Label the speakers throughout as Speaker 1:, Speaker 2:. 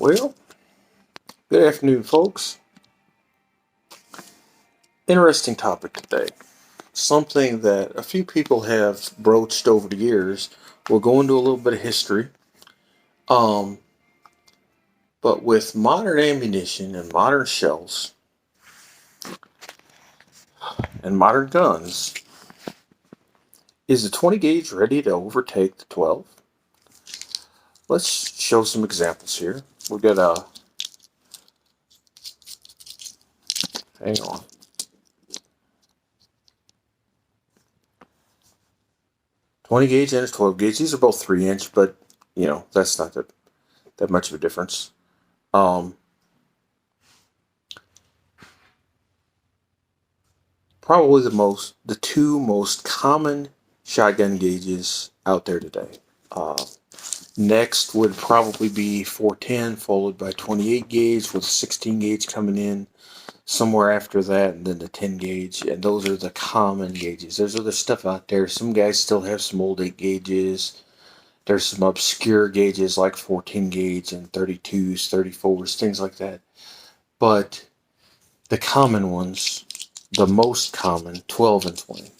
Speaker 1: Well, good afternoon, folks. Interesting topic today. Something that a few people have broached over the years. We'll go into a little bit of history. Um, but with modern ammunition and modern shells and modern guns, is the 20 gauge ready to overtake the 12? Let's show some examples here. We've got a, hang on, 20 gauge and a 12 gauge. These are both 3-inch, but that's not that much of a difference. Probably the two most common shotgun gauges out there today. Next would probably be 410, followed by 28 gauge with 16 gauge coming in somewhere after that, and then the 10 gauge. And those are the common gauges. There's other stuff out there. Some guys still have some old 8 gauges. There's some obscure gauges like 14 gauge and 32s, 34s, things like that. But the common ones, the most common, 12 and 20.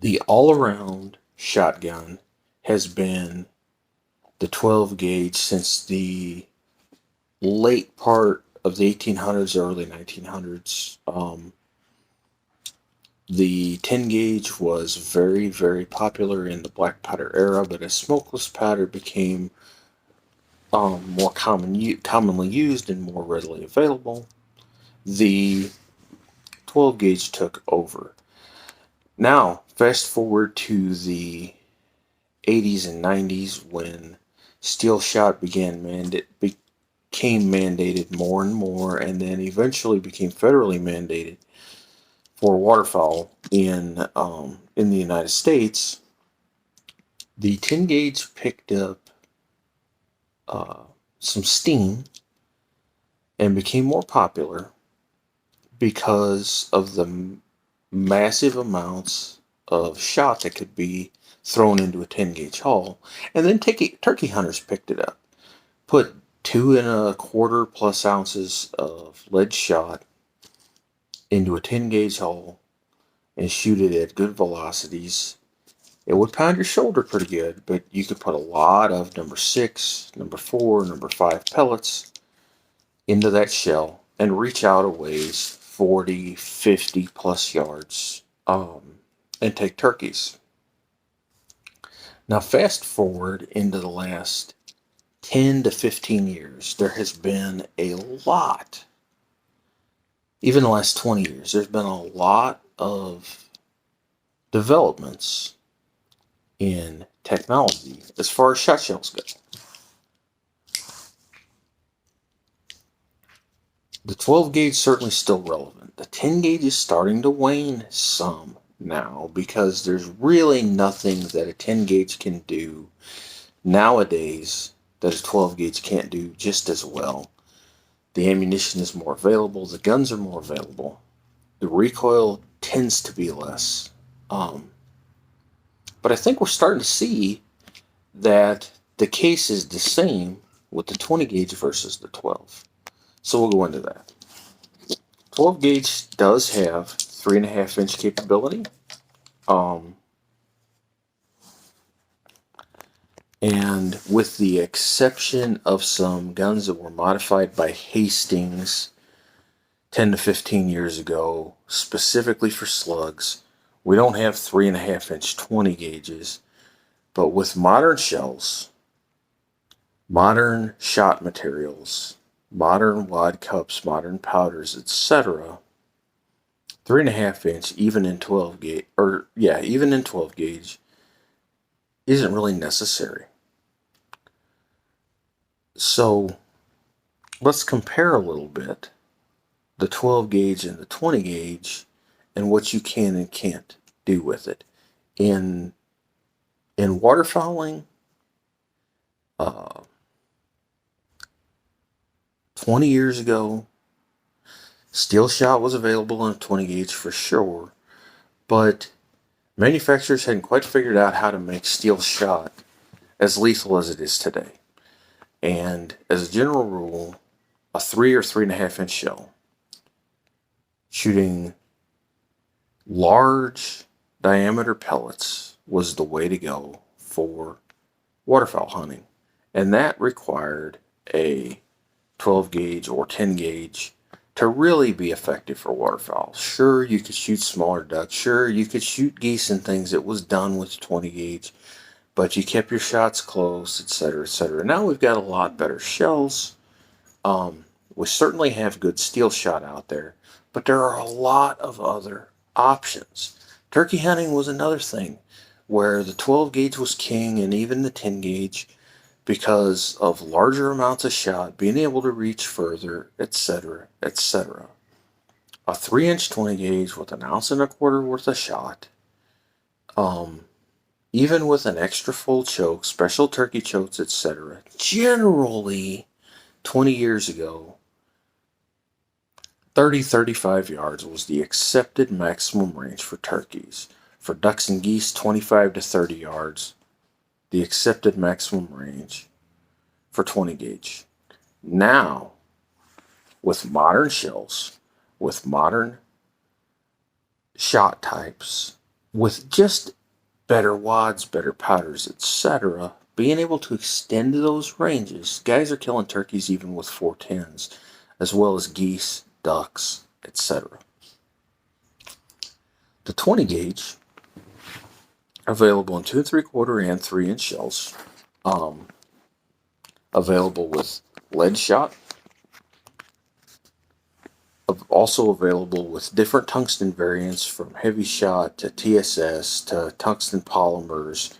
Speaker 1: The all-around shotgun has been the 12 gauge since the late part of the 1800s, early 1900s. The 10 gauge was very, very popular in the black powder era, but as smokeless powder became more commonly used and more readily available, the 12 gauge took over. Now, fast forward to the 80s and 90s when steel shot became mandated more and more, and then eventually became federally mandated for waterfowl in the United States. The 10 gauge picked up some steam and became more popular because of the massive amounts of shot that could be thrown into a 10 gauge hull. And then turkey hunters picked it up, put 2.25 plus ounces of lead shot into a 10 gauge hull and shoot it at good velocities. It would pound your shoulder pretty good, but you could put a lot of number 6, number 4, number 5 pellets into that shell and reach out a ways 40, 50 plus yards and take turkeys. Now, fast forward into the last 10 to 15 years, there has been a lot, even the last 20 years, there's been a lot of developments in technology as far as shot shells go. The 12 gauge is certainly still relevant. The 10 gauge is starting to wane some now because there's really nothing that a 10 gauge can do nowadays that a 12 gauge can't do just as well. The ammunition is more available, the guns are more available, the recoil tends to be less. But I think we're starting to see that the case is the same with the 20 gauge versus the 12. So we'll go into that. 12 gauge does have 3.5 inch capability. And with the exception of some guns that were modified by Hastings 10 to 15 years ago, specifically for slugs, we don't have 3.5 inch 20 gauges. But with modern shells, modern shot materials, modern wad cups, modern powders, etc., 3.5 inch, even in 12 gauge, isn't really necessary. So let's compare a little bit the 12 gauge and the 20 gauge and what you can and can't do with it. In waterfowling, 20 years ago, steel shot was available in a 20 gauge for sure, but manufacturers hadn't quite figured out how to make steel shot as lethal as it is today. And as a general rule, a 3 or 3.5 inch shell shooting large diameter pellets was the way to go for waterfowl hunting. And that required a 12 gauge or 10 gauge to really be effective for waterfowl. Sure, you could shoot smaller ducks. Sure, you could shoot geese and things. It was done with 20 gauge, but you kept your shots close, etc., etc. Now we've got a lot better shells. We certainly have good steel shot out there, but there are a lot of other options. Turkey hunting was another thing where the 12 gauge was king, and even the 10 gauge, because of larger amounts of shot, being able to reach further, etc., etc. A 3-inch 20 gauge with 1.25 ounces worth of shot, even with an extra full choke, special turkey chokes, etc. Generally, 20 years ago, 30-35 yards was the accepted maximum range for turkeys. For ducks and geese, 25 to 30 yards, the accepted maximum range for 20 gauge. Now, with modern shells, with modern shot types, with just better wads, better powders, etc., being able to extend those ranges, guys are killing turkeys even with 410s, as well as geese, ducks, etc. The 20 gauge, available in 2 3/4 and 3-inch shells, available with lead shot, also available with different tungsten variants from heavy shot to TSS to tungsten polymers,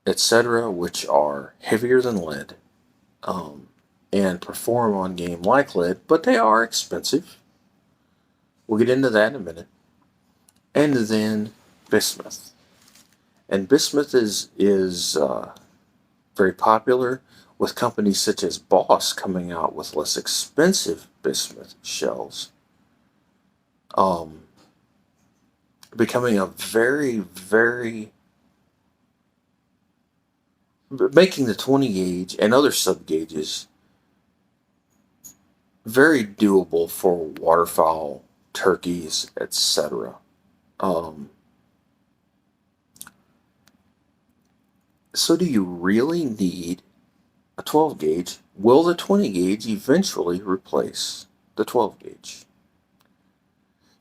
Speaker 1: etc., which are heavier than lead and perform on game like lead, but they are expensive. We'll get into that in a minute. And then bismuth. And bismuth is very popular, with companies such as Boss coming out with less expensive bismuth shells, becoming a very, very, making the 20 gauge and other sub gauges very doable for waterfowl, turkeys, etc. So do you really need a 12 gauge? Will the 20 gauge eventually replace the 12 gauge?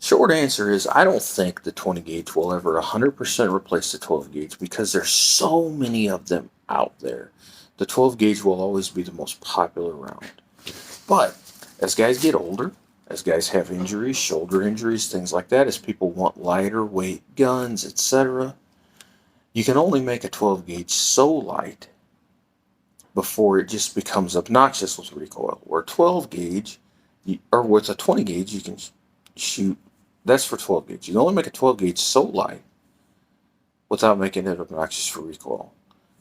Speaker 1: Short answer is I don't think the 20 gauge will ever 100% replace the 12 gauge, because there's so many of them out there. The 12 gauge will always be the most popular round. But as guys get older, as guys have injuries, shoulder injuries, things like that, as people want lighter weight guns, etc., you can only make a 12 gauge so light before it just becomes obnoxious with recoil. Where 12 gauge, or with a 20 gauge, you can shoot, that's for 12 gauge. You can only make a 12 gauge so light without making it obnoxious for recoil.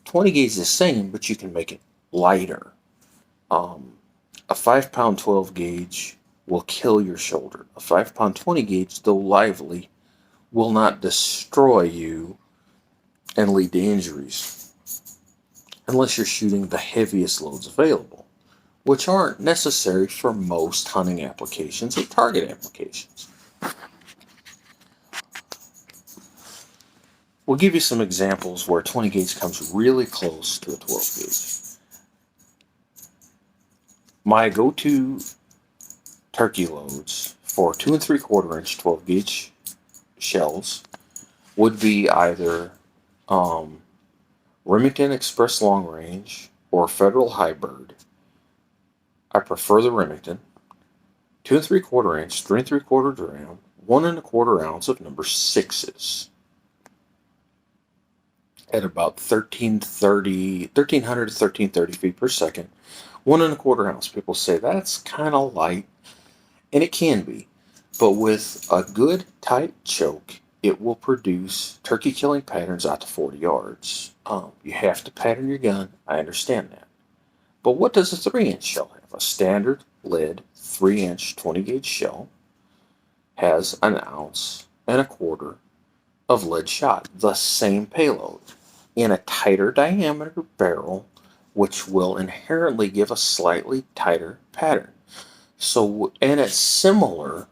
Speaker 1: 20 gauge is the same, but you can make it lighter. A 5-pound 12 gauge will kill your shoulder. A 5-pound 20 gauge, though lively, will not destroy you and lead to injuries, unless you're shooting the heaviest loads available, which aren't necessary for most hunting applications or target applications. We'll give you some examples where 20 gauge comes really close to a 12 gauge. My go-to turkey loads for 2 3/4 inch 12 gauge shells would be either Remington Express Long Range or Federal Hybrid. I prefer the Remington. 2 3/4 inch, 3 3/4 dram, 1.25 ounce of number 6s at about 1300 to 1330 feet per second. 1.25 ounce. People say that's kind of light, and it can be, but with a good tight choke, it will produce turkey killing patterns out to 40 yards. You have to pattern your gun. I understand that. But what does a 3-inch shell have? A standard lead 3-inch 20 gauge shell has 1.25 ounces of lead shot, the same payload. in a tighter diameter barrel, which will inherently give a slightly tighter pattern. So, and at similar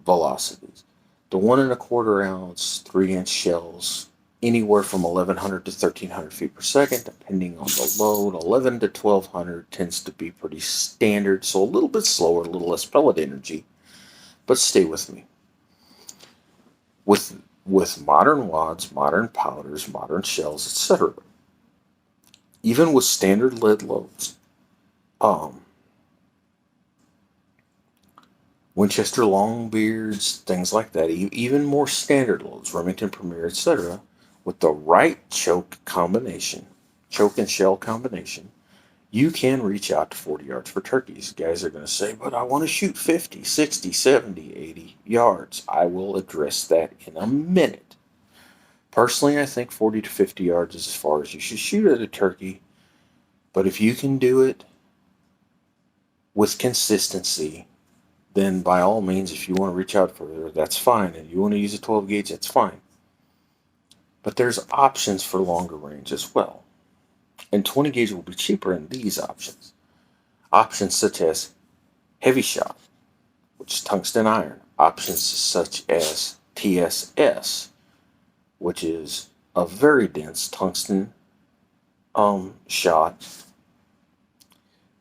Speaker 1: velocities. The 1 1/4 ounce 3-inch shells anywhere from 1,100 to 1,300 feet per second, depending on the load. 11 to 1,200 tends to be pretty standard, so a little bit slower, a little less pellet energy. But stay with me. With modern wads, modern powders, modern shells, etc., even with standard lead loads, um, Winchester Longbeards, things like that, even more standard loads, Remington Premier, etc., with the right choke and shell combination, you can reach out to 40 yards for turkeys. Guys are going to say, but I want to shoot 50, 60, 70, 80 yards. I will address that in a minute. Personally, I think 40 to 50 yards is as far as you should shoot at a turkey, but if you can do it with consistency, then by all means, if you want to reach out further, that's fine. And you want to use a 12 gauge, that's fine. But there's options for longer range as well. And 20 gauge will be cheaper in these options. Options such as heavy shot, which is tungsten iron. Options such as TSS, which is a very dense tungsten shot.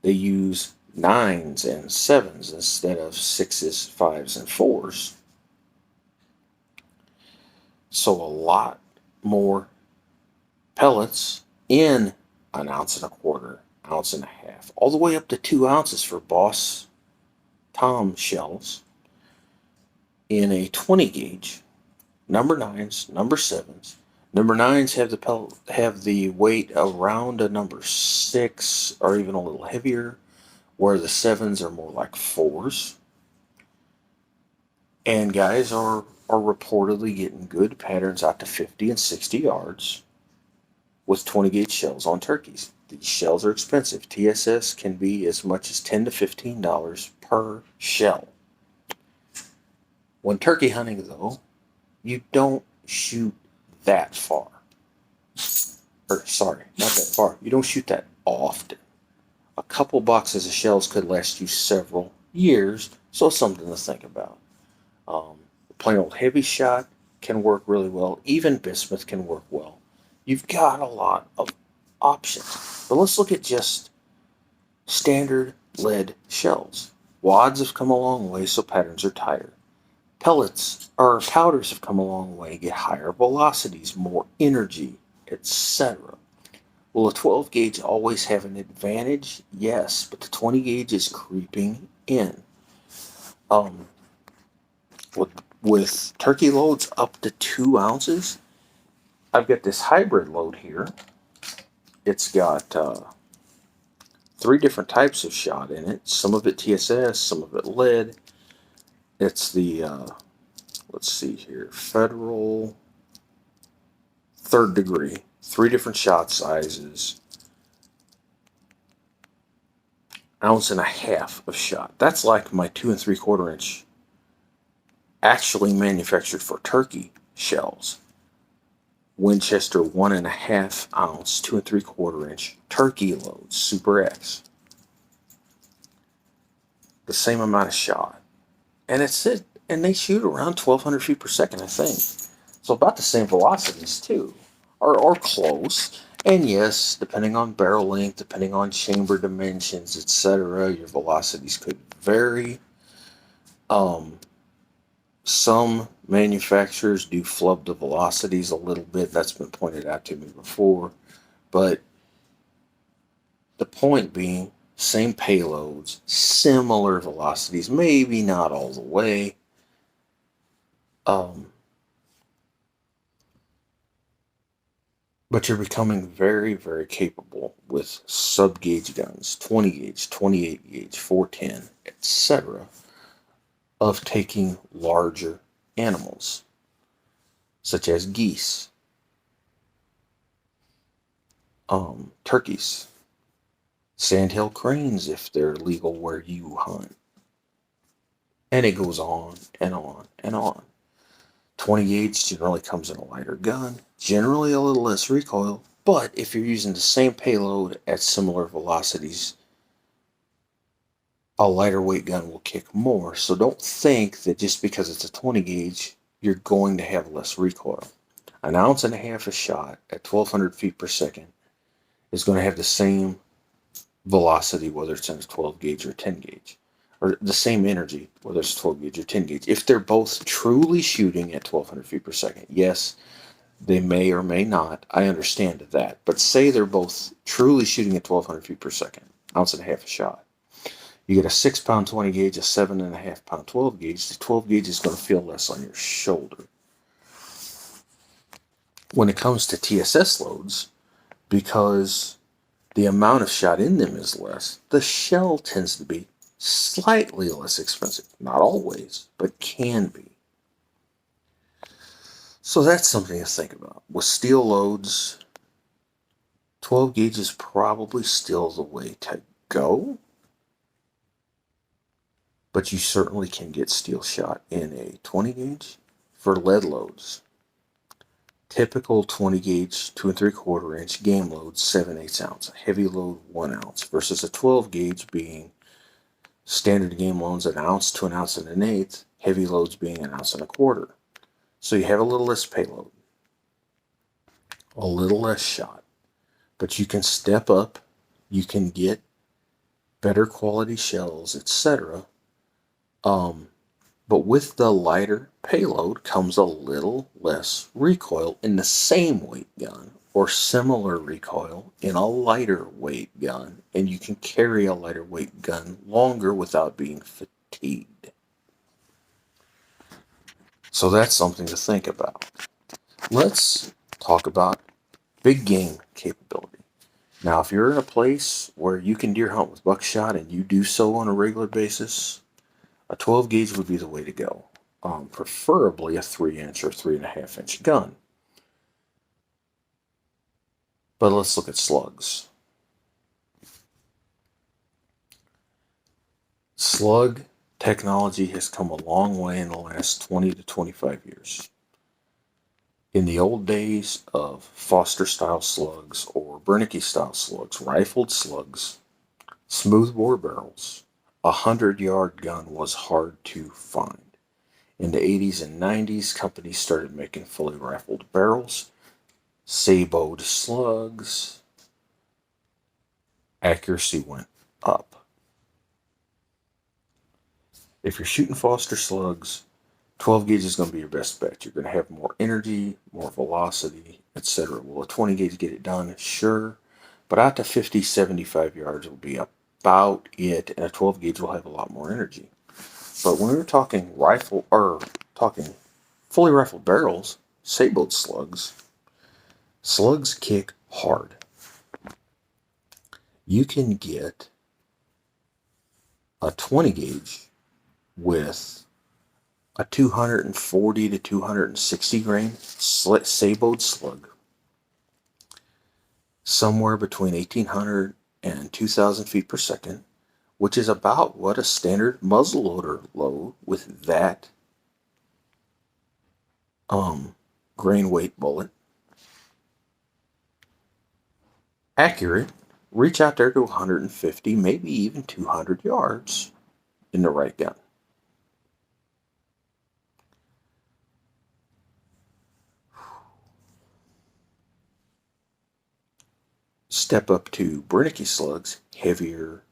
Speaker 1: They use 9s and 7s instead of 6s, 5s, and 4s. So a lot more pellets in 1 1/4 ounce, 1.5 ounces, all the way up to 2 ounces for Boss Tom shells in a 20 gauge. Number 9s, number 7s. Number 9s have the weight around a number 6 or even a little heavier, where the 7s are more like 4s. And guys are reportedly getting good patterns out to 50 and 60 yards with 20 gauge shells on turkeys. These shells are expensive. TSS can be as much as $10 to $15 per shell. When turkey hunting, though, you don't shoot that far. Or, sorry, not that far. You don't shoot that often. A couple boxes of shells could last you several years, so it's something to think about. Plain old heavy shot can work really well. Even bismuth can work well. You've got a lot of options. But let's look at just standard lead shells. Wads have come a long way, so patterns are tighter. Pellets or powders have come a long way, get higher velocities, more energy, etc. Will a 12 gauge always have an advantage? Yes, but the 20 gauge is creeping in. With turkey loads up to 2 ounces, I've got this hybrid load here. It's got 3 different types of shot in it. Some of it TSS, some of it lead. It's the, let's see here, Federal 3rd degree. 3 different shot sizes. 1.5 ounces of shot. That's like my 2 3/4 inch actually manufactured for turkey shells. Winchester 1.5 ounce, 2 3/4 inch turkey loads, Super X. The same amount of shot. And it's it. And they shoot around 1,200 feet per second, I think. So about the same velocities, too. Or close. And yes, depending on barrel length, depending on chamber dimensions, etc., your velocities could vary. Some manufacturers do flub the velocities a little bit. That's been pointed out to me before. But the point being, same payloads, similar velocities, maybe not all the way. But you're becoming very, very capable with sub-gauge guns, 20 gauge, 28 gauge, 410, etc., of taking larger animals, such as geese, turkeys, sandhill cranes if they're legal where you hunt. And it goes on and on and on. 20 gauge generally comes in a lighter gun, generally a little less recoil, but if you're using the same payload at similar velocities, a lighter weight gun will kick more. So don't think that just because it's a 20 gauge, you're going to have less recoil. An ounce and a half a shot at 1200 feet per second is going to have the same velocity, whether it's in a 12 gauge or 10 gauge, or the same energy, whether it's 12 gauge or 10 gauge. If they're both truly shooting at 1200 feet per second, yes, they may or may not. I understand that. But say they're both truly shooting at 1200 feet per second, ounce and a half a shot. You get a 6-pound 20 gauge, a 7.5-pound 12 gauge. The 12 gauge is going to feel less on your shoulder. When it comes to TSS loads, because the amount of shot in them is less, the shell tends to be slightly less expensive. Not always, but can be. So that's something to think about. With steel loads, 12 gauge is probably still the way to go, but you certainly can get steel shot in a 20 gauge. For lead loads, typical 20 gauge 2 3/4 inch game load 7/8 ounce, heavy load 1 ounce, versus a 12 gauge being standard game loads 1 ounce to 1 ounce and an eighth, heavy loads being 1 ounce and a quarter. So you have a little less payload, a little less shot, but you can step up, you can get better quality shells, etc. But with the lighter payload comes a little less recoil in the same weight gun, or similar recoil in a lighter weight gun, and you can carry a lighter weight gun longer without being fatigued. So that's something to think about. Let's talk about big game capability. Now, if you're in a place where you can deer hunt with buckshot and you do so on a regular basis, a 12 gauge would be the way to go. Preferably a 3-inch or 3.5-inch gun. But let's look at slugs. Slug technology has come a long way in the last 20 to 25 years. In the old days of Foster-style slugs or Bernicke-style slugs, rifled slugs, smoothbore barrels, a 100-yard gun was hard to find. In the 80s and 90s, companies started making fully rifled barrels, sabot slugs. Accuracy went up. If you're shooting Foster slugs, 12 gauge is going to be your best bet. You're going to have more energy, more velocity, etc. Will a 20 gauge get it done? Sure. But out to 50, 75 yards will be about it, and a 12 gauge will have a lot more energy. But when we're talking talking fully rifled barrels, sabot slugs kick hard. You can get a 20 gauge with a 240 to 260 grain sabot slug somewhere between 1,800 and 2,000 feet per second, which is about what a standard muzzleloader load with that grain weight bullet. Accurate, reach out there to 150, maybe even 200 yards in the right gun. Step up to Bernicke slugs, heavier,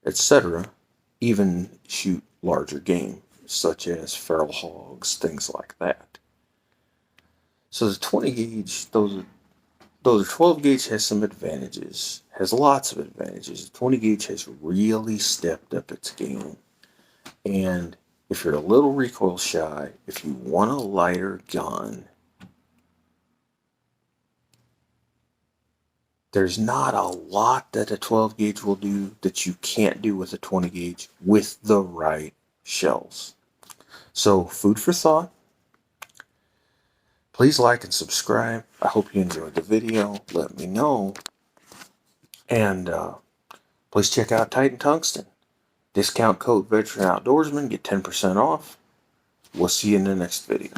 Speaker 1: etc., even shoot larger game, such as feral hogs, things like that. So the 20 gauge, though the 12 gauge has some advantages, has lots of advantages, the 20 gauge has really stepped up its game. And if you're a little recoil shy, if you want a lighter gun, there's not a lot that a 12 gauge will do that you can't do with a 20 gauge with the right shells. So, food for thought. Please like and subscribe. I hope you enjoyed the video. Let me know. And please check out Titan Tungsten. Discount code VETERANOUTDOORSMAN. Get 10% off. We'll see you in the next video.